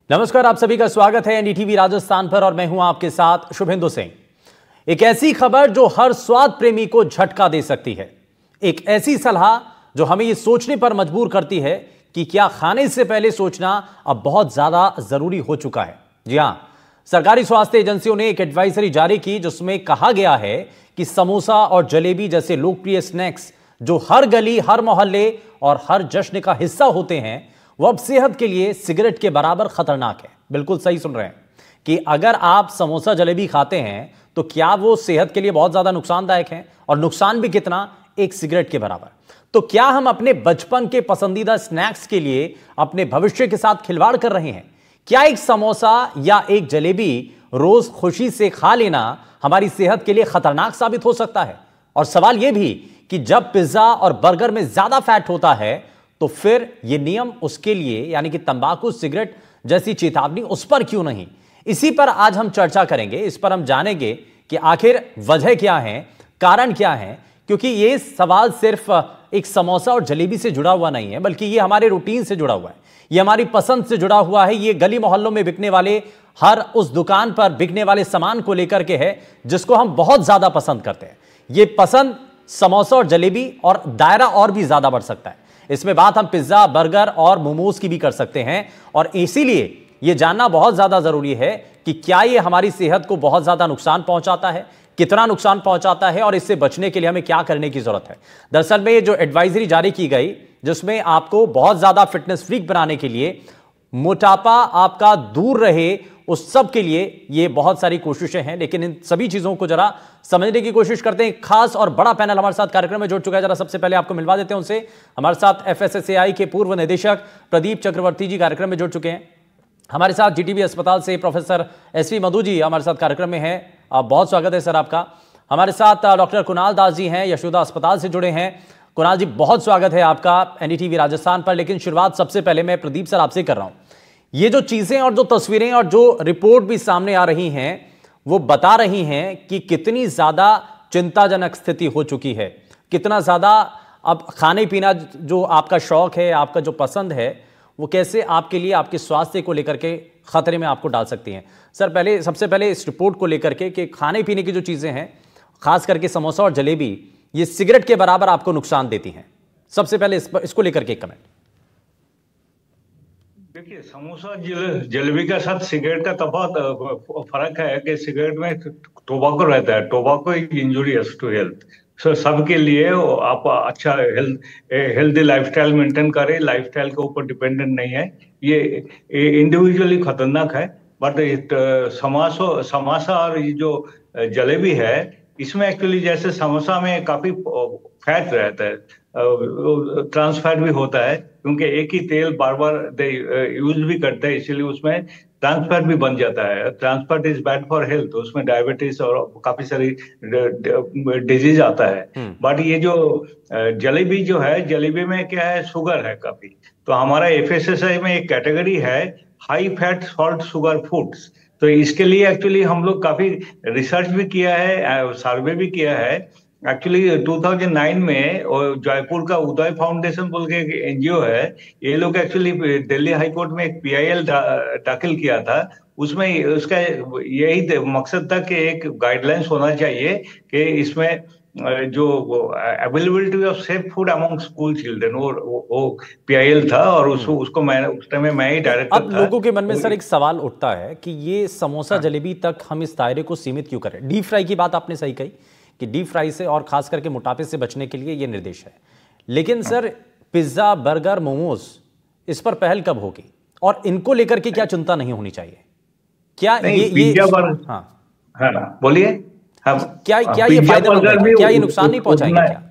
नमस्कार, आप सभी का स्वागत है एनडीटीवी राजस्थान पर और मैं हूं आपके साथ शुभेंदु सिंह। एक ऐसी खबर जो हर स्वाद प्रेमी को झटका दे सकती है, एक ऐसी सलाह जो हमें यह सोचने पर मजबूर करती है कि क्या खाने से पहले सोचना अब बहुत ज्यादा जरूरी हो चुका है। जी हां, सरकारी स्वास्थ्य एजेंसियों ने एक एडवाइजरी जारी की जिसमें कहा गया है कि समोसा और जलेबी जैसे लोकप्रिय स्नैक्स जो हर गली, हर मोहल्ले और हर जश्न का हिस्सा होते हैं, वो अब सेहत के लिए सिगरेट के बराबर खतरनाक है। बिल्कुल सही सुन रहे हैं कि अगर आप समोसा जलेबी खाते हैं तो क्या वो सेहत के लिए बहुत ज्यादा नुकसानदायक है, और नुकसान भी कितना, एक सिगरेट के बराबर। तो क्या हम अपने बचपन के पसंदीदा स्नैक्स के लिए अपने भविष्य के साथ खिलवाड़ कर रहे हैं? क्या एक समोसा या एक जलेबी रोज खुशी से खा लेना हमारी सेहत के लिए खतरनाक साबित हो सकता है? और सवाल यह भी कि जब पिज्जा और बर्गर में ज्यादा फैट होता है तो फिर यह नियम उसके लिए, यानी कि तंबाकू, सिगरेट जैसी चेतावनी उस पर क्यों नहीं? इसी पर आज हम चर्चा करेंगे। इस पर हम जानेंगे कि आखिर वजह क्या है, कारण क्या है, क्योंकि यह सवाल सिर्फ एक समोसा और जलेबी से जुड़ा हुआ नहीं है, बल्कि यह हमारे रूटीन से जुड़ा हुआ है, यह हमारी पसंद से जुड़ा हुआ है, यह गली मोहल्लों में बिकने वाले हर उस दुकान पर बिकने वाले सामान को लेकर के है जिसको हम बहुत ज्यादा पसंद करते हैं। यह पसंद समोसा और जलेबी और दायरा और भी ज्यादा बढ़ सकता है। इसमें बात हम पिज्जा, बर्गर और मोमोज की भी कर सकते हैं, और इसीलिए यह जानना बहुत ज्यादा जरूरी है कि क्या यह हमारी सेहत को बहुत ज्यादा नुकसान पहुंचाता है, कितना नुकसान पहुंचाता है, और इससे बचने के लिए हमें क्या करने की जरूरत है। दरअसल में ये जो एडवाइजरी जारी की गई जिसमें आपको बहुत ज्यादा फिटनेस फ्रीक बनाने के लिए, मोटापा आपका दूर रहे, उस सब के लिए ये बहुत सारी कोशिशें हैं। लेकिन इन सभी चीजों को जरा समझने की कोशिश करते हैं। खास और बड़ा पैनल हमारे साथ कार्यक्रम में जुड़ चुका है। जरा सबसे पहले आपको मिलवा देते हैं उनसे। हमारे साथ एफएसएसएआई के पूर्व निदेशक प्रदीप चक्रवर्ती जी कार्यक्रम में जुड़ चुके हैं। हमारे साथ जीटीबी अस्पताल से प्रोफेसर एसवी मधु जी हमारे साथ कार्यक्रम में हैं। बहुत स्वागत है सर आपका। हमारे साथ डॉक्टर कुणाल दास जी हैं, यशोदा अस्पताल से जुड़े हैं। कुणाल जी, बहुत स्वागत है आपका एनडीटीवी राजस्थान पर। लेकिन शुरुआत सबसे पहले मैं प्रदीप सर आपसे कर रहा हूं। ये जो चीजें और जो तस्वीरें और जो रिपोर्ट भी सामने आ रही हैं वो बता रही हैं कि कितनी ज्यादा चिंताजनक स्थिति हो चुकी है, कितना ज्यादा अब खाने पीना जो आपका शौक है, आपका जो पसंद है, वो कैसे आपके लिए, आपके स्वास्थ्य को लेकर के खतरे में आपको डाल सकती हैं। सर, सबसे पहले इस रिपोर्ट को लेकर के कि खाने पीने की जो चीजें हैं, खास करके समोसा और जलेबी, ये सिगरेट के बराबर आपको नुकसान देती हैं। सबसे पहले इसको लेकर के एक कमेंट। देखिए, समोसा जलेबी के साथ सिगरेट का फर्क है कि सिगरेट में टोबाको रहता है। Tobacco is injurious to health. So सबके लिए आप अच्छा हेल्दी लाइफस्टाइल मेंटेन करें, लाइफस्टाइल के ऊपर डिपेंडेंट नहीं है। ये इंडिविजुअली खतरनाक है, बट समोसा और ये जो जलेबी है, इसमें एक्चुअली जैसे समोसा में काफी फैट रहता है, ट्रांस फैट भी होता है, क्योंकि एक ही तेल बार बार यूज भी करते हैं, इसीलिए उसमें ट्रांस फैट भी बन जाता है। Trans fat is bad for health, उसमें डायबिटीज और काफी सारी डिजीज आता है। बट ये जो जलेबी जो है, जलेबी में क्या है, शुगर है काफी। तो हमारा एफएसएसआई में एक कैटेगरी है high fat salt sugar foods. तो इसके लिए एक्चुअली हम लोग काफी रिसर्च भी किया है, सर्वे भी किया है। एक्चुअली 2009 में जयपुर का उदय फाउंडेशन बोल के एक एनजीओ है, ये लोग एक्चुअली दिल्ली हाई कोर्ट में एक पीआईएल दाखिल किया था। उसमें उसका यही मकसद था कि एक गाइडलाइंस होना चाहिए कि इसमें जो availability of safe food among school children, वो पीआईएल था, और उसको मैं उस टाइम में मैं ही डायरेक्टर अब था। लोगों के मन में सर एक सवाल उठता है कि ये समोसा जलेबी तक हम इस दायरे को सीमित क्यों करें? डीप फ्राई की बात आपने सही कही कि डीप फ्राई से और खास करके मोटापे से बचने के लिए ये निर्देश है। लेकिन सर, पिज्जा, बर्गर, मोमोज, इस पर पहल कब होगी, और इनको लेकर के क्या चिंता नहीं होनी चाहिए? क्या ये हाँ हाँ, बोलिए। हाँ, क्या ये फायदेमंद है? क्या ये नुकसान नहीं पहुंचाएंगे क्या?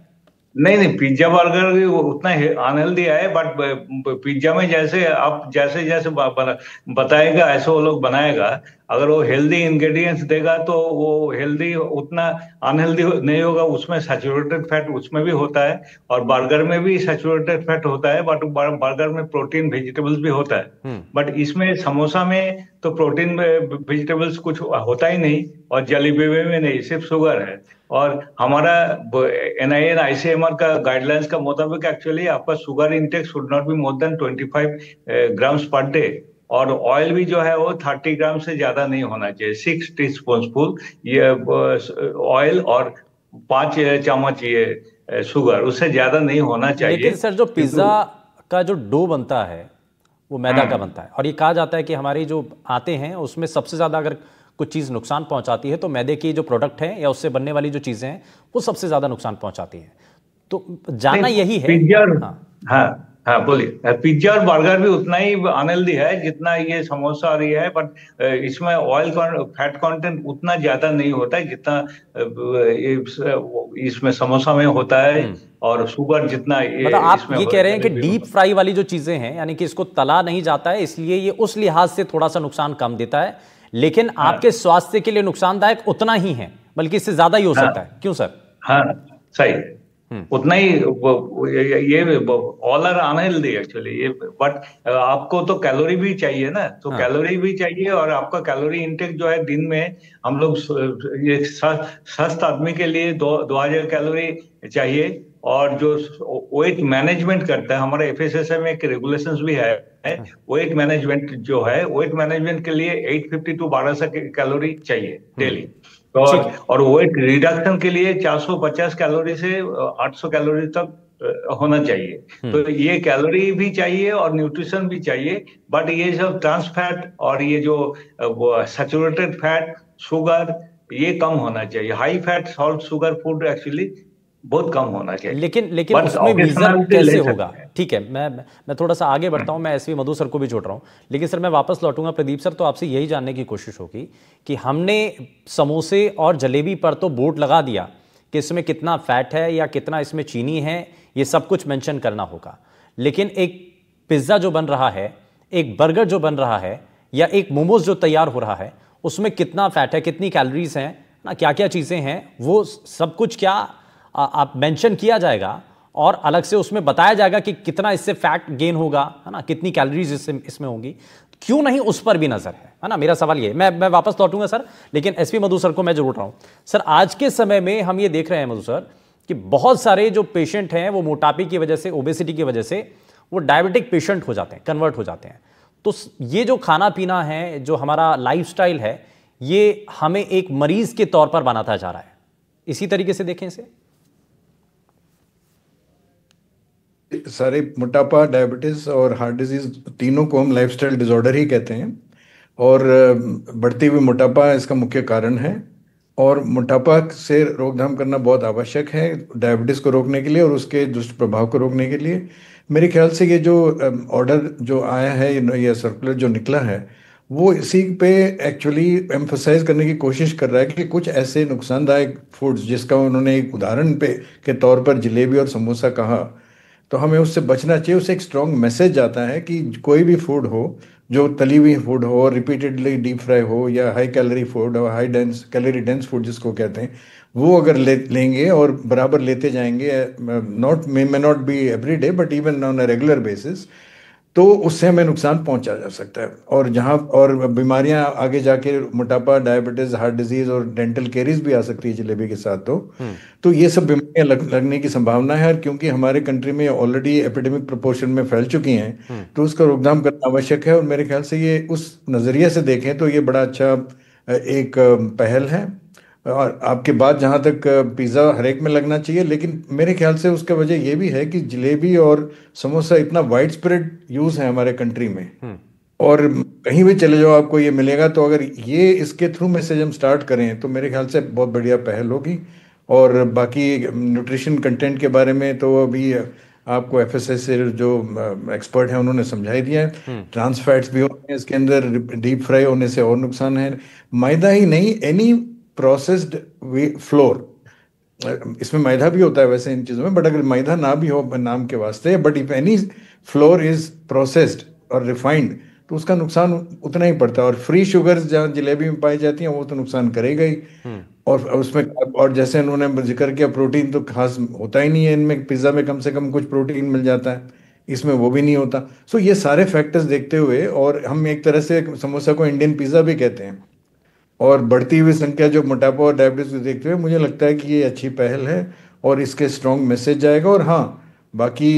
नहीं, पिज्जा बर्गर भी उतना अनहेल्दी है, बट पिज्जा में जैसे आप जैसे जैसे बताएगा ऐसे वो लोग बनाएगा। अगर वो हेल्दी इंग्रेडिएंट्स देगा तो वो हेल्दी उतना अनहेल्दी नहीं होगा। उसमें सैचुरेटेड फैट उसमें भी होता है, और बर्गर में भी सैचुरेटेड फैट होता है, बट बर्गर में प्रोटीन वेजिटेबल्स भी होता है। बट इसमें समोसा में तो प्रोटीन वेजिटेबल्स कुछ होता ही नहीं, और जलेबी में नहीं, सिर्फ शुगर है। और हमारा एनआईएन आईसीएमआर का गाइडलाइंस का मुताबिक एक्चुअली आपका sugar intake should not be more than 25 grams per day. और ऑयल भी जो है वो 30 ग्राम से ज्यादा नहीं होना चाहिए, 6 टीस्पून ये ऑयल, और 5 चम्मच ये शुगर, उससे ज्यादा नहीं होना चाहिए। लेकिन सर जो पिज्ज़ा क्योंकि का जो डो बनता है वो मैदा का बनता है, और ये कहा जाता है कि हमारी जो आते हैं उसमें सबसे ज़्यादा अगर कुछ चीज़ नुकसान पहुंचाती है तो मैदे की जो प्रोडक्ट है या उससे बनने वाली जो चीज़ें हैं वो सबसे ज़्यादा नुकसान पहुंचाती हैं। तो जानना नहीं, यही है। पिज्जा और हाँ। हाँ हाँ बोलिए, पिज्जा और बर्गर भी उतना ही अनहेल्दी है जितना ये समोसा और ये है, बट इसमें ऑयल फैट कंटेंट उतना ज्यादा नहीं होता है जितना इसमें समोसा में होता है, और शुगर जितना ये मतलब आप इसमें ये कह रहे हैं कि जलेबी में डीप फ्राई वाली जो चीज़ें हैं, यानी कि इसको तला नहीं जाता है, इसलिए ये उस लिहाज से थोड़ा सा नुकसान कम देता है, लेकिन आपके हाँ स्वास्थ्य के लिए नुकसानदायक उतना ही है, बल्कि इससे ज़्यादा ही हो सकता है। हाँ क्यों सर? हाँ, सही, उतना ही ये ऑल आर अनहेल्दी एक्चुअली ये, बट आपको तो कैलोरी भी चाहिए ना, तो हाँ। कैलोरी भी चाहिए, और आपका कैलोरी इंटेक जो है दिन में, हम लोग ये स्वस्थ आदमी के लिए 2000 कैलोरी चाहिए। और जो वेट मैनेजमेंट करता है, हमारे एफएसएसए में एक रेगुलेशंस भी है, वेट मैनेजमेंट जो है, वेट मैनेजमेंट के लिए 850 टू 1200 कैलोरी चाहिए डेली। ठीक और है। और वेट रिडक्शन के लिए 450 कैलोरी से 800 कैलोरी तक होना चाहिए। तो ये कैलोरी भी चाहिए और न्यूट्रिशन भी चाहिए, बट ये सब ट्रांस फैट और ये जो सैचुरेटेड फैट, शुगर, ये कम होना चाहिए। High fat salt sugar food actually बहुत कम होना चाहिए, लेकिन लेकिन बट उसमें मीज़र ऑकेशनलिटी कैसे ले होगा? सकते हैं। ठीक है, मैं थोड़ा सा आगे बढ़ता हूं, मैं एसवी मधु सर को भी जोड़ रहा हूं, लेकिन सर मैं वापस लौटूंगा प्रदीप सर, तो आपसे यही जानने की कोशिश होगी कि हमने समोसे और जलेबी पर तो बोर्ड लगा दिया कि इसमें कितना फैट है या कितना इसमें चीनी है, ये सब कुछ मेंशन करना होगा, लेकिन एक पिज्ज़ा जो बन रहा है, एक बर्गर जो बन रहा है, या एक मोमोज जो तैयार हो रहा है, उसमें कितना फैट है, कितनी कैलोरीज हैं ना, क्या क्या चीज़ें हैं, वो सब कुछ क्या आप मेंशन किया जाएगा, और अलग से उसमें बताया जाएगा कि कितना इससे फैट गेन होगा, है ना, कितनी कैलोरीज इसमें होंगी। क्यों नहीं उस पर भी नजर है ना? मेरा सवाल ये, मैं वापस लौटूंगा सर, लेकिन एसपी मधु सर को मैं जोड़ रहा हूं। सर आज के समय में हम ये देख रहे हैं मधु सर कि बहुत सारे जो पेशेंट हैं वो मोटापे की वजह से, ओबेसिटी की वजह से वो डायबिटिक पेशेंट हो जाते हैं, कन्वर्ट हो जाते हैं। तो ये जो खाना पीना है, जो हमारा लाइफस्टाइल है, ये हमें एक मरीज के तौर पर बनाता जा रहा है। इसी तरीके से देखें इसे। सारे मोटापा, डायबिटीज और हार्ट डिजीज तीनों को हम लाइफस्टाइल डिसऑर्डर ही कहते हैं, और बढ़ती हुई मोटापा इसका मुख्य कारण है। और मोटापा से रोकथाम करना बहुत आवश्यक है डायबिटीज को रोकने के लिए और उसके दुष्प्रभाव को रोकने के लिए। मेरे ख्याल से ये जो ऑर्डर जो आया है, ये सर्कुलर जो निकला है, वो इसी पे एक्चुअली एम्फसाइज करने की कोशिश कर रहा है कि कुछ ऐसे नुकसानदायक फूड्स, जिसका उन्होंने एक उदाहरण पे के तौर पर जलेबी और समोसा कहा, तो हमें उससे बचना चाहिए। उससे एक स्ट्रॉन्ग मैसेज जाता है कि कोई भी फूड हो, जो तली हुई फूड हो और रिपीटेडली डीप फ्राई हो, या हाई कैलोरी फूड और high dense calorie dense food जिसको कहते हैं, वो अगर लेंगे और बराबर लेते जाएंगे, not may not be every day but even on a regular basis, तो उससे हमें नुकसान पहुंचा जा सकता है। और जहां और बीमारियां आगे जाके मोटापा, डायबिटीज, हार्ट डिजीज और डेंटल केरीज भी आ सकती है जलेबी के साथ। तो ये सब बीमारियां लगने की संभावना है, और क्योंकि हमारे कंट्री में ऑलरेडी एपिडेमिक प्रोपोर्शन में फैल चुकी हैं, तो उसका रोकथाम करना आवश्यक है। और मेरे ख्याल से ये उस नज़रिए से देखें तो ये बड़ा अच्छा एक पहल है। और आपके बात जहाँ तक पिज़्ज़ा हर एक में लगना चाहिए, लेकिन मेरे ख्याल से उसका वजह ये भी है कि जलेबी और समोसा इतना वाइड स्प्रेड यूज़ है हमारे कंट्री में, और कहीं भी चले जाओ आपको ये मिलेगा। तो अगर ये इसके थ्रू मैसेज हम स्टार्ट करें तो मेरे ख्याल से बहुत बढ़िया पहल होगी। और बाकी न्यूट्रिशन कंटेंट के बारे में तो अभी आपको एफएसएस से जो एक्सपर्ट हैं उन्होंने समझा ही दिया है। ट्रांस फैट्स भी होते हैं इसके अंदर, डीप फ्राई होने से और नुकसान है। मैदा ही नहीं, एनी प्रोसेस्ड फ्लोर, इसमें मैदा भी होता है वैसे इन चीज़ों में, बट अगर मैदा ना भी हो नाम के वास्ते, but if any floor is processed और रिफाइंड, तो उसका नुकसान उतना ही पड़ता है। और फ्री शुगर्स जहाँ जलेबी में पाई जाती हैं वो तो नुकसान करेगा ही। और उसमें, और जैसे उन्होंने जिक्र किया, प्रोटीन तो खास होता ही नहीं है इनमें। पिज्ज़ा में कम से कम कुछ प्रोटीन मिल जाता है, इसमें वो भी नहीं होता। सो ये सारे फैक्टर्स देखते हुए, और हम एक तरह से समोसा को इंडियन पिज़्ज़ा भी कहते हैं, और बढ़ती हुई संख्या जो मोटापा और डायबिटीज को देखते हुए मुझे लगता है कि ये अच्छी पहल है और इसके स्ट्रॉन्ग मैसेज जाएगा। और हाँ, बाकी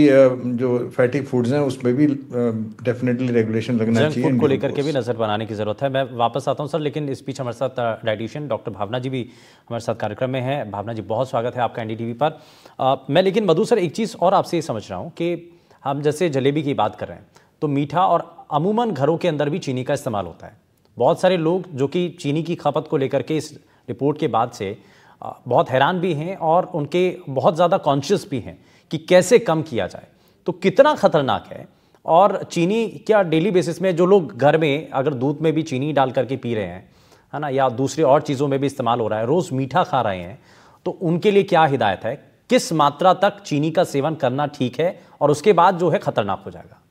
जो फैटी फूड्स हैं उसमें भी डेफिनेटली रेगुलेशन लगना जंक चाहिए। फूड को लेकर के भी नज़र बनाने की ज़रूरत है। मैं वापस आता हूं सर, लेकिन इस बीच हमारे साथ डाइटिशियन डॉक्टर भावना जी भी हमारे साथ कार्यक्रम में हैं। भावना जी, बहुत स्वागत है आपका एनडीटीवी पर। मैं लेकिन मधु सर एक चीज़ और आपसे ये समझ रहा हूँ कि हम जैसे जलेबी की बात कर रहे हैं तो मीठा और अमूमन घरों के अंदर भी चीनी का इस्तेमाल होता है। बहुत सारे लोग जो कि चीनी की खपत को लेकर के इस रिपोर्ट के बाद से बहुत हैरान भी हैं और उनके बहुत ज़्यादा कॉन्शियस भी हैं कि कैसे कम किया जाए। तो कितना खतरनाक है, और चीनी क्या डेली बेसिस में जो लोग घर में अगर दूध में भी चीनी डाल करके पी रहे हैं, है ना, या दूसरे और चीज़ों में भी इस्तेमाल हो रहा है, रोज़ मीठा खा रहे हैं, तो उनके लिए क्या हिदायत है? किस मात्रा तक चीनी का सेवन करना ठीक है और उसके बाद जो है खतरनाक हो जाएगा?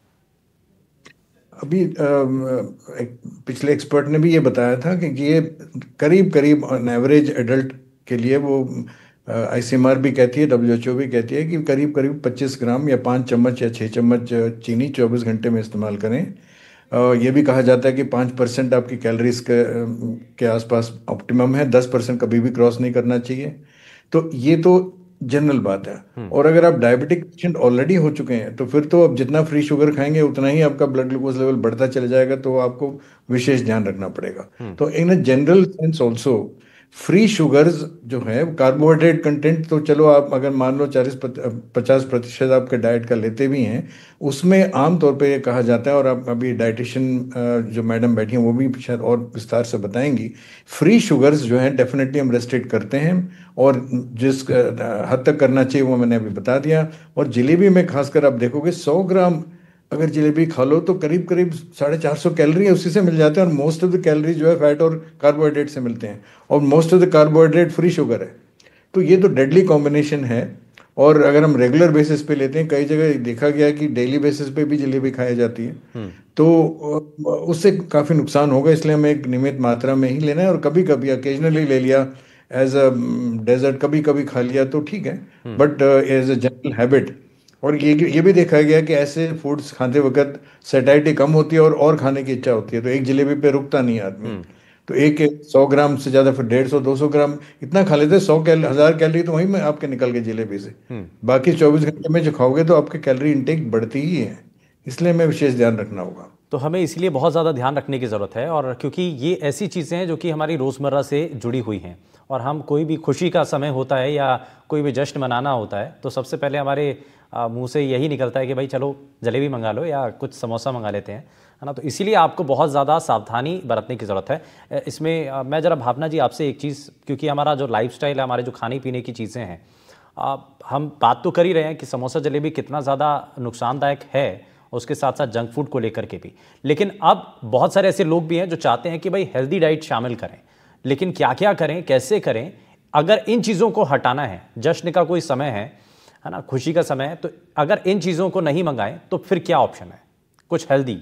अभी पिछले एक्सपर्ट ने भी ये बताया था कि ये करीब करीब ऑन एवरेज एडल्ट के लिए वो आईसीएमआर भी कहती है, डब्ल्यूएचओ भी कहती है कि करीब करीब 25 ग्राम या 5 चम्मच या 6 चम्मच चीनी 24 घंटे में इस्तेमाल करें। ये भी कहा जाता है कि 5% आपकी कैलोरीज के आसपास ऑप्टिमम है, 10% कभी भी क्रॉस नहीं करना चाहिए। तो ये तो जनरल बात है। और अगर आप डायबिटिक पेशेंट ऑलरेडी हो चुके हैं तो फिर तो अब जितना फ्री शुगर खाएंगे उतना ही आपका ब्लड ग्लूकोज लेवल बढ़ता चला जाएगा, तो आपको विशेष ध्यान रखना पड़ेगा। तो in a general sense also free sugars जो है, कार्बोहाइड्रेट कंटेंट तो चलो आप अगर मान लो 40-50% आपके डाइट का लेते भी हैं, उसमें आमतौर पे ये कहा जाता है, और आप अभी डाइटिशियन जो मैडम बैठी हैं वो भी शायद और विस्तार से बताएंगी, फ्री शुगर्स जो हैं डेफिनेटली हम रेस्ट्रिक्ट करते हैं, और जिस हद तक करना चाहिए वो मैंने अभी बता दिया। और जलेबी में खासकर आप देखोगे 100 ग्राम अगर जलेबी खा लो तो करीब करीब 450 कैलोरी उसी से मिल जाते हैं, और मोस्ट ऑफ द कैलोरी जो है फैट और कार्बोहाइड्रेट से मिलते हैं, और most of the carbohydrate free sugar है। तो ये तो डेडली कॉम्बिनेशन है। और अगर हम रेगुलर बेसिस पे लेते हैं, कई जगह देखा गया कि डेली बेसिस पे भी जलेबी खाई जाती है, तो उससे काफ़ी नुकसान होगा। इसलिए हमें एक नियमित मात्रा में ही लेना है, और कभी कभी अकेजनली ले लिया एज अ डेजर्ट, कभी कभी खा लिया तो ठीक है, but as a general habit. और ये भी देखा गया कि ऐसे फूड्स खाते वक्त सेटाइटी कम होती है और खाने की इच्छा होती है, तो एक जलेबी पे रुकता नहीं आदमी। तो 100 ग्राम से ज़्यादा, फिर 150-200 ग्राम इतना खा लेते, 1000 कैलोरी तो वहीं में आपके निकल गए जलेबी से। बाकी 24 घंटे में जो खाओगे तो आपके कैलोरी इंटेक बढ़ती ही है, इसलिए हमें विशेष ध्यान रखना होगा। तो हमें इसलिए बहुत ज़्यादा ध्यान रखने की ज़रूरत है, और क्योंकि ये ऐसी चीज़ें हैं जो कि हमारी रोज़मर्रा से जुड़ी हुई हैं, और हम कोई भी खुशी का समय होता है या कोई भी जश्न मनाना होता है तो सबसे पहले हमारे मुंह से यही निकलता है कि भाई चलो जलेबी मंगा लो या कुछ समोसा मंगा लेते हैं, है ना। तो इसीलिए आपको बहुत ज़्यादा सावधानी बरतने की ज़रूरत है। इसमें मैं ज़रा भावना जी आपसे एक चीज़, क्योंकि हमारा जो लाइफस्टाइल है, हमारे जो खाने पीने की चीज़ें हैं, हम बात तो कर ही रहे हैं कि समोसा जलेबी कितना ज़्यादा नुकसानदायक है, उसके साथ साथ जंक फूड को लेकर के भी, लेकिन अब बहुत सारे ऐसे लोग भी हैं जो चाहते हैं कि भाई हेल्दी डाइट शामिल करें, लेकिन क्या क्या करें, कैसे करें? अगर इन चीज़ों को हटाना है, जश्न का कोई समय है ना, खुशी का समय है, तो अगर इन चीज़ों को नहीं मंगाएं तो फिर क्या ऑप्शन है कुछ हेल्दी?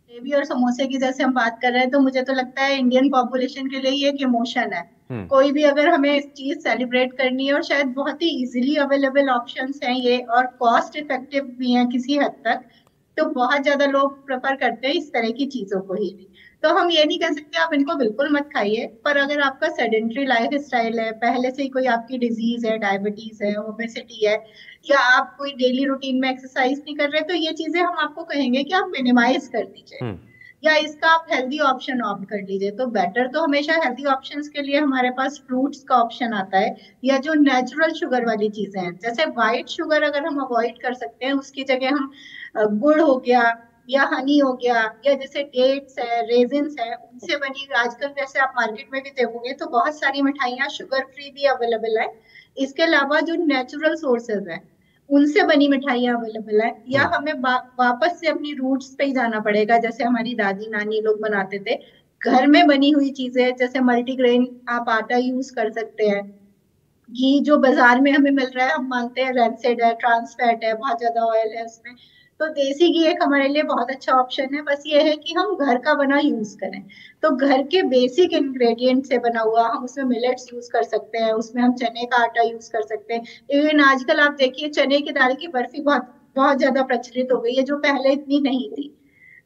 जलेबी और समोसे की जैसे हम बात कर रहे हैं, तो मुझे तो लगता है इंडियन पॉपुलेशन के लिए ये एक इमोशन है। कोई भी अगर हमें इस चीज सेलिब्रेट करनी है, और शायद बहुत ही इजीली अवेलेबल ऑप्शंस हैं ये, और कॉस्ट इफेक्टिव भी हैं किसी हद तक, तो बहुत ज्यादा लोग प्रेफर करते हैं इस तरह की चीजों को ही। तो हम ये नहीं कह सकते आप इनको बिल्कुल मत खाइए, पर अगर आपका सेडेंट्री लाइफ स्टाइल है, पहले से ही कोई आपकी डिजीज है, डायबिटीज है, ओबेसिटी है, या आप कोई डेली रूटीन में एक्सरसाइज नहीं कर रहे, तो ये चीजें हम आपको कहेंगे कि आप मिनिमाइज कर दीजिए, या इसका आप हेल्दी ऑप्शन ऑप्ट कर लीजिए। तो बेटर तो हमेशा हेल्दी ऑप्शंस के लिए हमारे पास फ्रूट्स का ऑप्शन आता है, या जो नेचुरल शुगर वाली चीजें हैं, जैसे व्हाइट शुगर अगर हम अवॉइड कर सकते हैं, उसकी जगह हम गुड़ हो गया या हनी हो गया, या जैसे डेट्स है, रेजिन्स है, उनसे बनी, आजकल जैसे आप मार्केट में भी देखोगे तो बहुत सारी मिठाइयाँ शुगर फ्री भी अवेलेबल है। इसके अलावा जो नेचुरल सोर्सेज है उनसे बनी मिठाइयाँ अवेलेबल है, या हमें वापस से अपनी रूट्स पे ही जाना पड़ेगा, जैसे हमारी दादी नानी लोग बनाते थे घर में बनी हुई चीजें, जैसे मल्टीग्रेन आप आटा यूज कर सकते हैं। घी जो बाजार में हमें मिल रहा है, हम मानते हैं रेंसिड है, ट्रांस फैट है, बहुत ज्यादा ऑयल है उसमें, तो देसी घी एक हमारे लिए बहुत अच्छा ऑप्शन है। बस ये है कि हम घर का बना यूज करें, तो घर के बेसिक इंग्रेडिएंट से बना हुआ, हम उसमें मिलेट्स यूज कर सकते हैं, उसमें हम चने का आटा यूज कर सकते हैं। इवन आजकल आप देखिए चने की दाल की बर्फी बहुत बहुत ज्यादा प्रचलित हो गई है, जो पहले इतनी नहीं थी।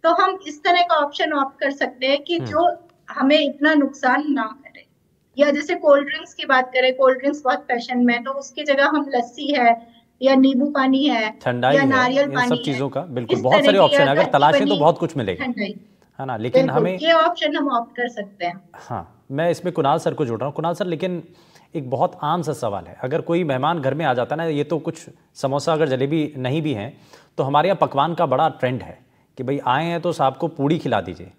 तो हम इस तरह का ऑप्शन ऑप्ट कर सकते हैं कि जो हमें इतना नुकसान ना करे। या जैसे कोल्ड ड्रिंक्स की बात करें, कोल्ड ड्रिंक्स बहुत फैशन में है, तो उसकी जगह हम लस्सी है या नींबू पानी है ठंडाई या है, नारियल इन सब पानी है, चीजों का बिल्कुल इस बहुत तरह सारे की ऑप्शन या है, अगर घर की तलाशें तो बनी बहुत कुछ मिलेगा, ठंडाई, है ना। लेकिन बिल्कुल हमें, ये ऑप्शन हम ऑप्ट कर सकते हैं। हाँ, मैं इसमें कुणाल सर को जोड़ रहा हूँ। कुणाल सर, लेकिन एक बहुत आम सा सवाल है, अगर कोई मेहमान घर में आ जाता है ना, ये तो कुछ समोसा अगर जलेबी नहीं भी हैं तो हमारे यहाँ पकवान का बड़ा ट्रेंड है कि भाई आए हैं तो साहब को पूड़ी खिला दीजिए।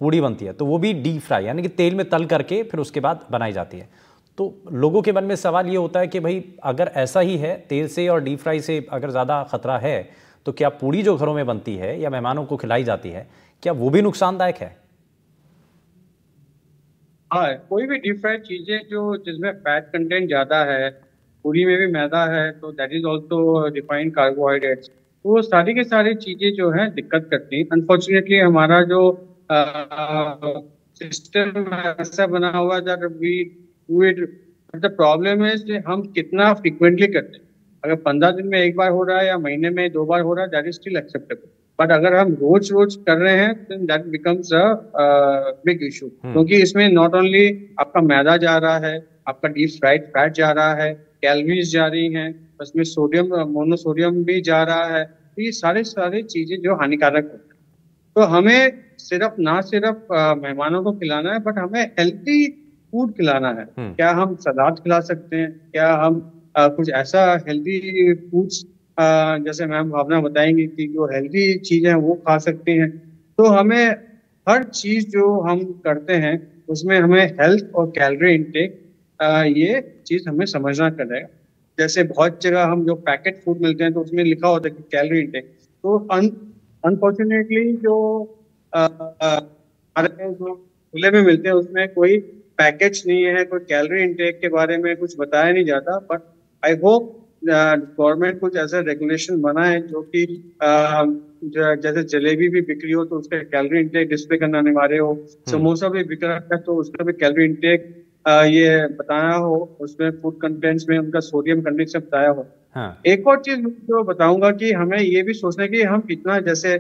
पूड़ी बनती है तो वो भी डीप फ्राई, यानी कि तेल में तल करके फिर उसके बाद बनाई जाती है। तो लोगों के मन में सवाल ये होता है कि भाई अगर ऐसा ही है, तेल से और डीप फ्राई से अगर ज़्यादा खतरा है, तो क्या पूड़ी जो घरों में बनती है या मेहमानों को खिलाई जाती है, क्या वो भी नुकसानदायक है? हाँ, कोई भी डीप फ्राइड चीजें जो जिसमें फैट कंटेंट ज्यादा है, पूरी में भी मैदा है, तो that is also refined carbohydrates, तो वो सारी की सारी चीजें जो है दिक्कत करती हैं। अनफॉर्चुनेटली हमारा जो सिस्टम ऐसा बना हुआ है that we do it, the problem है कि हम कितना फ्रिक्वेंटली करते हैं। अगर 15 दिन में एक बार हो रहा है या महीने में 2 बार हो रहा है, that is still acceptable, but अगर हम रोज रोज कर रहे हैं तो that becomes a big issue, क्योंकि इसमें नॉट ओनली आपका मैदा जा रहा है, आपका डीप फ्राइड फैट जा रहा है, कैलोरीज जा रही हैं, उसमें सोडियम मोनोसोडियम भी जा रहा है, तो ये सारे सारे चीजें जो हानिकारक होती हैं। तो हमें सिर्फ ना सिर्फ मेहमानों को खिलाना है, बट हमें हेल्थी फूड खिलाना है। क्या हम सलाद खिला सकते हैं, क्या हम कुछ ऐसा हेल्दी फूड्स जैसे मैम भावना बताएंगी कि जो हेल्दी चीजें हैं वो खा सकते हैं। तो हमें हर चीज जो हम करते हैं उसमें हमें हेल्थ और कैलोरी इनटेक ये चीज हमें समझना पड़ेगा। जैसे बहुत जगह हम जो पैकेट फूड मिलते हैं तो उसमें लिखा होता है कि कैलोरी इनटेक, तो अनफॉर्चुनेटली जो हमारे जो खुले में मिलते हैं उसमें कोई पैकेज नहीं है, कोई कैलोरी इनटेक के बारे में कुछ बताया नहीं जाता। बट आई होप गवर्नमेंट कुछ ऐसा रेगुलेशन बनाए जो कि जैसे जलेबी भी बिक रही हो तो उसका कैलोरी इनटेक डिस्प्ले करना अनिवार्य हो, समोसा भी बिक रहा है तो उसका भी कैलोरी इनटेक ये बताया हो, उसमें फूड कंटेंट्स में उनका सोडियम कंटेंट से बताया हो। हाँ। एक और चीज जो बताऊंगा कि हमें ये भी सोचना है कि हम कितना, जैसे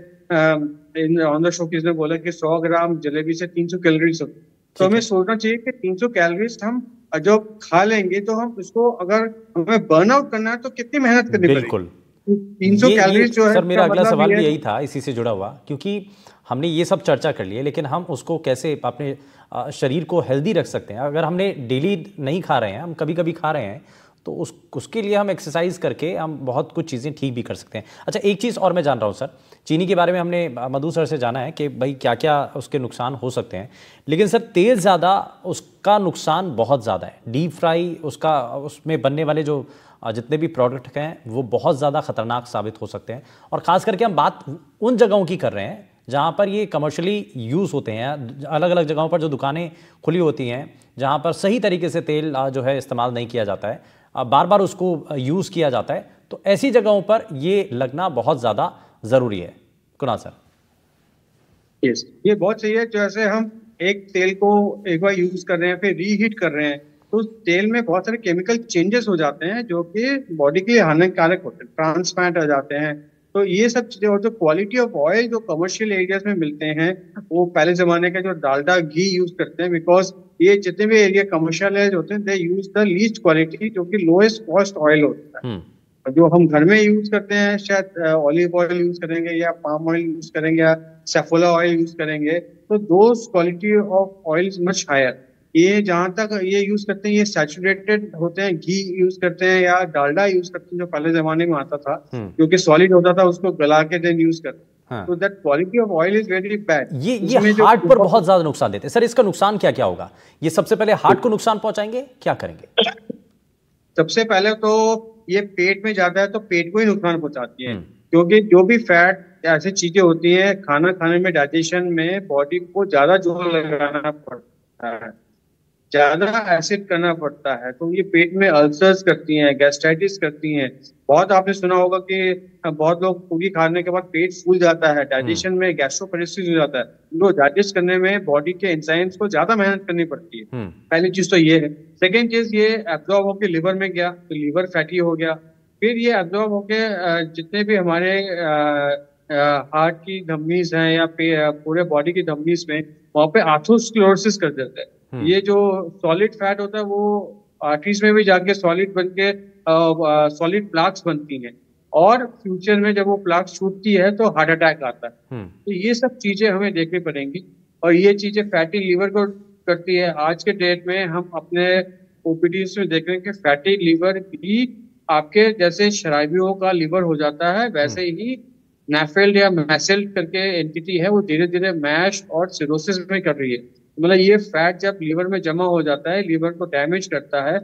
ऑन द शो किसने बोला कि 100 ग्राम जलेबी से 300 कैलोरीज होती है, तो हमें सोचना चाहिए कि 300 कैलोरीज हम जो खा लेंगे तो हम उसको अगर हमें बर्न आउट करना है तो कितनी मेहनत करनी पड़ेगी। बिल्कुल 300 कैलोरीज जो है, सर मेरा अगला सवाल भी यही था इसी से जुड़ा हुआ, क्योंकि हमने ये सब चर्चा कर ली है, लेकिन हम उसको कैसे अपने शरीर को हेल्दी रख सकते हैं। अगर हमने डेली नहीं खा रहे हैं, हम कभी कभी खा रहे हैं, तो उसके लिए हम एक्सरसाइज करके हम बहुत कुछ चीज़ें ठीक भी कर सकते हैं। अच्छा, एक चीज़ और मैं जान रहा हूँ सर, चीनी के बारे में हमने मधु सर से जाना है कि भाई क्या क्या उसके नुकसान हो सकते हैं, लेकिन सर तेल ज़्यादा उसका नुकसान बहुत ज़्यादा है। डीप फ्राई उसका उसमें बनने वाले जो जितने भी प्रोडक्ट हैं वो बहुत ज़्यादा खतरनाक साबित हो सकते हैं, और ख़ास करके हम बात उन जगहों की कर रहे हैं जहाँ पर ये कमर्शियली यूज़ होते हैं। अलग अलग जगहों पर जो दुकानें खुली होती हैं जहाँ पर सही तरीके से तेल जो है इस्तेमाल नहीं किया जाता है, बार बार उसको यूज़ किया जाता है, तो ऐसी जगहों पर ये लगना बहुत ज़्यादा ज़रूरी है। कुणाल सर। यस, ये बहुत सही है। जैसे हम एक तेल को एक बार यूज कर रहे हैं फिर रीहीट कर रहे हैं तो उस तेल में बहुत सारे केमिकल चेंजेस हो जाते हैं जो कि बॉडी के लिए हानिकारक होते हैं, ट्रांस फैट आ जाते हैं। तो ये सब चीजें, और जो क्वालिटी ऑफ ऑयल जो कमर्शियल एरियाज में मिलते हैं वो पहले जमाने का जो डालडा घी यूज करते हैं, बिकॉज ये जितने भी एरिया कमर्शियल एरिया होते हैं दे यूज द लीस्ट क्वालिटी जो कि लोएस्ट कॉस्ट ऑयल होता है। जो हम घर में यूज करते हैं शायद ऑलिव ऑयल यूज करेंगे या पाम ऑयल यूज करेंगे या सेफोला ऑयल यूज करेंगे, तो those quality of oil is much higher. ये जहां तक ये यूज करते हैं ये सैचुरेटेड होते हैं, घी यूज करते हैं या डालडा यूज करते हैं जो पहले जमाने में आता था, जो कि सॉलिड होता था, उसको गला के देन यूज करते हैं। तो that quality of oil is very bad. ये हार्ट पर बहुत ज्यादा नुकसान देते हैं। सर इसका नुकसान क्या क्या होगा? ये सबसे पहले हार्ट को नुकसान पहुंचाएंगे, क्या करेंगे? सबसे पहले तो ये पेट में जाता है तो पेट को ही नुकसान पहुंचाती है, क्योंकि जो भी फैट ऐसी चीजें होती हैं खाना खाने में, डाइजेशन में बॉडी को ज्यादा जोर लगाना पड़ता है, ज्यादा एसिड करना पड़ता है, तो ये पेट में अल्सर्स करती हैं, गैस्ट्राइटिस करती हैं। बहुत आपने सुना होगा कि बहुत लोग पूरी खाने के बाद पेट फूल जाता है, डाइजेशन में गैस्ट्रोपेरेसिस हो जाता है। तो डाइजेस्ट करने में बॉडी के एंजाइम्स को ज्यादा मेहनत करनी पड़ती है। पहली चीज तो ये है। सेकेंड चीज, ये एब्जॉर्ब होकर लिवर में गया तो लिवर फैटी हो गया, फिर ये एब्जॉर्ब होके जितने भी हमारे हार्ट की धमनीज हैं या पूरे बॉडी की धमनीज में, वहां पे आर्थरोस्क्लेरोसिस कर देते हैं। ये जो सॉलिड फैट होता है वो आर्टरीज में भी जाके सॉलिड बन के सॉलिड प्लाक्स बनती हैं, और फ्यूचर में जब वो प्लाक्स छूटती है तो हार्ट अटैक आता है। तो ये सब चीजें हमें देखनी पड़ेंगी, और ये चीजें फैटी लीवर को करती है। आज के डेट में हम अपने ओपीडीज में देख रहे हैं कि फैटी लीवर भी आपके जैसे शराबियों का लीवर हो जाता है, वैसे ही नेफेल्ड या मैसेल्ड करके एंटिटी है, वो धीरे धीरे मैश और सिरोसिस में कर रही है। मतलब ये फैट जब लीवर में जमा हो जाता है, लीवर को डैमेज करता है।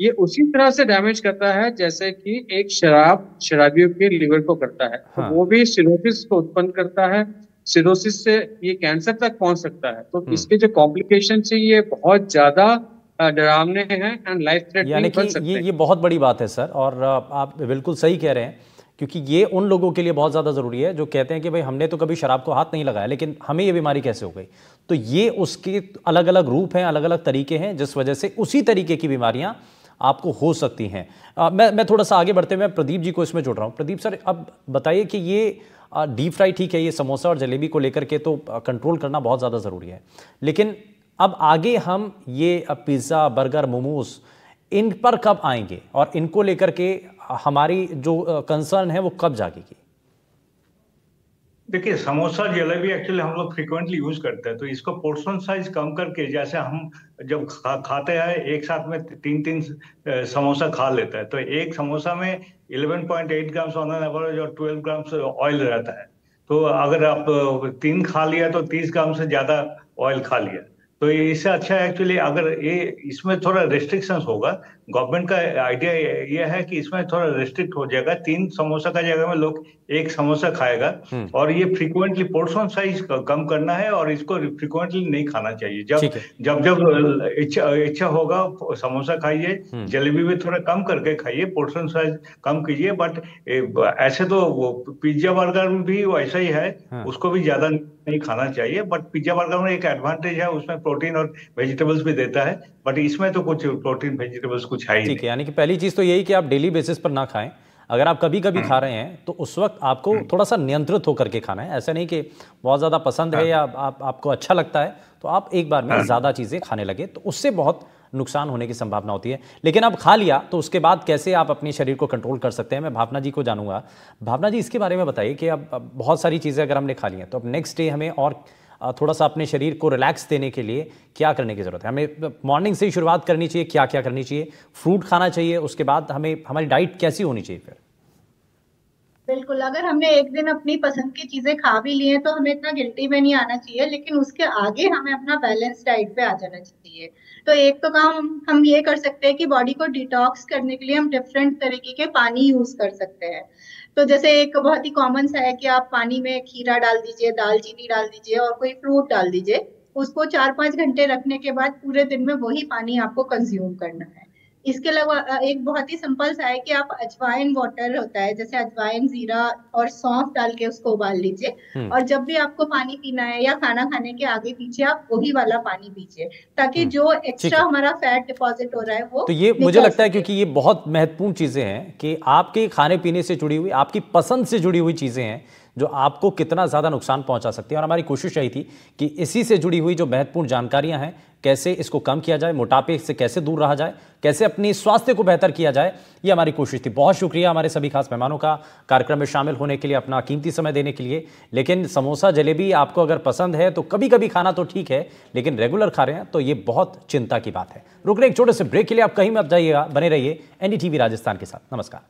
ये उसी तरह से डैमेज करता है जैसे कि एक शराबियों के लीवर को करता है। तो वो भी सिरोसिस को उत्पन्न करता है, सिरोसिस से ये कैंसर तक पहुंच सकता है। तो इसके जो कॉम्प्लिकेशन है ये बहुत ज्यादा डरावने हैं एंड लाइफ थ्रेटनिंग बन सकते हैं। ये बहुत बड़ी बात है सर, और आप बिल्कुल सही कह रहे हैं, क्योंकि ये उन लोगों के लिए बहुत ज़्यादा ज़रूरी है जो कहते हैं कि भाई हमने तो कभी शराब को हाथ नहीं लगाया, लेकिन हमें ये बीमारी कैसे हो गई। तो ये उसके अलग अलग रूप हैं, अलग अलग तरीके हैं, जिस वजह से उसी तरीके की बीमारियां आपको हो सकती हैं। मैं थोड़ा सा आगे बढ़ते हुए प्रदीप जी को इसमें जोड़ रहा हूँ। प्रदीप सर, अब बताइए कि ये डीप फ्राई ठीक है, ये समोसा और जलेबी को लेकर के तो कंट्रोल करना बहुत ज़्यादा ज़रूरी है, लेकिन अब आगे हम ये पिज़्ज़ा, बर्गर, मोमोज, इन पर कब आएंगे और इनको लेकर के हमारी जो कंसर्न है वो कब जागेगी? देखिए, समोसा जलेबी एक्चुअली हम लोग फ्रिक्वेंटली यूज करते हैं, तो इसको पोर्शन साइज कम करके, जैसे हम जब खाते हैं एक साथ में 3 समोसा खा लेते हैं, तो एक समोसा में 11.8 ग्राम्स ऑन एन एवरेज और 12 ग्राम्स ऑयल रहता है। तो अगर आप 3 खा लिया तो 30 ग्राम से ज्यादा ऑयल खा लिया। तो इससे अच्छा है एक्चुअली, अगर ये इसमें थोड़ा रेस्ट्रिक्शंस होगा। गवर्नमेंट का आइडिया ये है कि इसमें थोड़ा रेस्ट्रिक्ट हो जाएगा, 3 समोसा का जगह में लोग 1 समोसा खाएगा, और ये फ्रीक्वेंटली पोर्शन साइज कम करना है, और इसको फ्रीक्वेंटली नहीं खाना चाहिए। जब इच्छा होगा समोसा खाइए, जलेबी भी थोड़ा कम करके खाइए, पोर्शन साइज कम कीजिए। बट ऐसे तो वो पिज्जा बर्गर में भी वैसा ही है, उसको भी ज्यादा नहीं खाना चाहिए। बट पिज्जा बर्गर में एक एडवांटेज है, उसमें प्रोटीन और वेजिटेबल्स भी देता है, बट इसमें तो कुछ प्रोटीन वेजिटेबल्स कुछ है ही नहीं। ठीक है, यानी कि पहली चीज तो यही कि आप डेली बेसिस पर ना खाएं। अगर आप कभी कभी खा रहे हैं तो उस वक्त आपको थोड़ा सा नियंत्रित होकर के खाना है। ऐसा नहीं कि बहुत ज़्यादा पसंद है या आपको अच्छा लगता है तो आप एक बार में ज़्यादा चीज़ें खाने लगे, तो उससे बहुत नुकसान होने की संभावना होती है। लेकिन अब खा लिया तो उसके बाद कैसे आप अपने शरीर को कंट्रोल कर सकते हैं, मैं भावना जी को जानूंगा। भावना जी, इसके बारे में बताइए कि अब बहुत सारी चीज़ें अगर हमने खा ली हैं तो अब नेक्स्ट डे हमें और थोड़ा सा अपने शरीर को रिलैक्स देने के लिए क्या करने की ज़रूरत है? हमें मॉर्निंग से ही शुरुआत करनी चाहिए, क्या क्या करनी चाहिए? फ्रूट खाना चाहिए, उसके बाद हमें हमारी डाइट कैसी होनी चाहिए फिर? बिल्कुल, अगर हमने एक दिन अपनी पसंद की चीजें खा भी ली हैं तो हमें इतना गिल्टी में नहीं आना चाहिए, लेकिन उसके आगे हमें अपना बैलेंस डाइट पे आ जाना चाहिए। तो एक तो काम हम ये कर सकते हैं कि बॉडी को डिटॉक्स करने के लिए हम डिफरेंट तरीके के पानी यूज कर सकते हैं। तो जैसे एक बहुत ही कॉमन सा है कि आप पानी में खीरा डाल दीजिए, दालचीनी डाल दीजिए और कोई फ्रूट डाल दीजिए, उसको 4-5 घंटे रखने के बाद पूरे दिन में वही पानी आपको कंज्यूम करना है। इसके अलावा एक बहुत ही सिंपल सा है कि आप अजवाइन वाटर होता है, जैसे अजवाइन, जीरा और सौंफ डाल के उसको उबाल लीजिए, और जब भी आपको पानी पीना है या खाना खाने के आगे पीछे आप वही वाला पानी पीजिए, ताकि जो एक्स्ट्रा हमारा फैट डिपॉजिट हो रहा है वो। तो ये मुझे लगता है क्योंकि ये बहुत महत्वपूर्ण चीजें हैं कि आपके खाने पीने से जुड़ी हुई, आपकी पसंद से जुड़ी हुई चीजें हैं जो आपको कितना ज़्यादा नुकसान पहुंचा सकती है। और हमारी कोशिश यही थी कि इसी से जुड़ी हुई जो महत्वपूर्ण जानकारियां हैं, कैसे इसको कम किया जाए, मोटापे से कैसे दूर रहा जाए, कैसे अपनी स्वास्थ्य को बेहतर किया जाए, ये हमारी कोशिश थी। बहुत शुक्रिया हमारे सभी खास मेहमानों का कार्यक्रम में शामिल होने के लिए, अपना कीमती समय देने के लिए। लेकिन समोसा जलेबी आपको अगर पसंद है तो कभी कभी खाना तो ठीक है, लेकिन रेगुलर खा रहे हैं तो ये बहुत चिंता की बात है। रुक रहे एक छोटे से ब्रेक के लिए, आप कहीं मत जाइएगा, बने रहिए एनडीटीवी राजस्थान के साथ। नमस्कार।